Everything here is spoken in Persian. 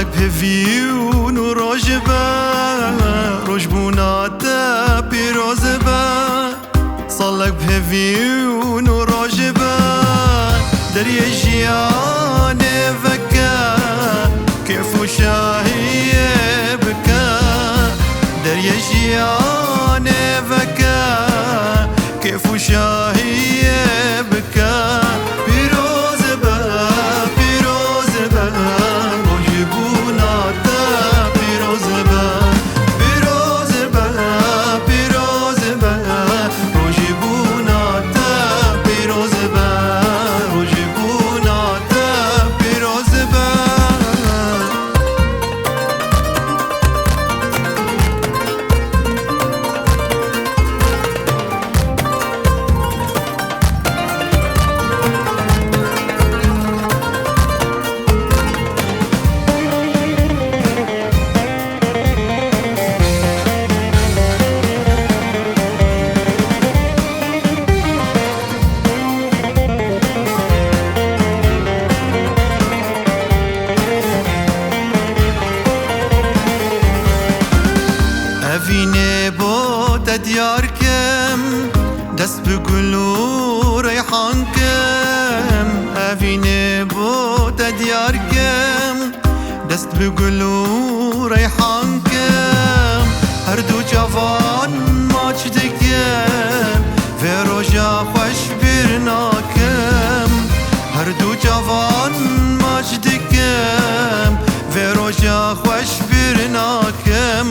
صالك بهفيون وروجبا روجبونا بيروزبا صالك بهفيون وروجبا دري الجيان فكا كيف شاهي بكا دري الجيان فكا كيف شاهي بكا بيروزبا بيروزبا روجبونا بيروزبا بيروزبا بيروزبا روجبونا بيروزبا روجبونا بيروزبا أفيني بوت دياركم دست بقلو ريحانكم أفيني بوت دياركم دست بقلو ريحانكم هردو جوان ماجدكم في رجا خوش برناكم هردو جوان ماجدكم في رجا خوش برناكم